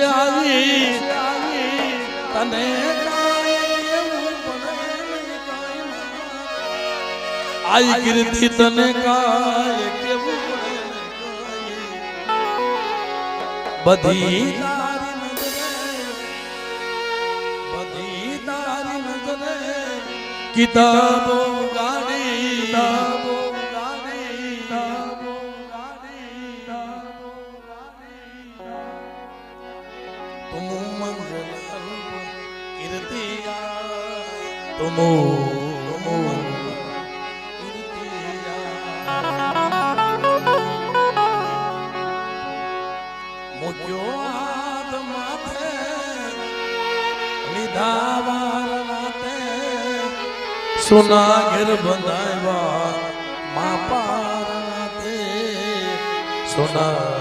આવી તને આઈ કીર્તિ તને કાય કેવું બધી તારી નજરે કિતાબો ગાડી तुम मंगल कीर्तिया तुम मुक्यो हाथ माथे विधावार नाते सुनागिर बंधावा मापार नाते सुना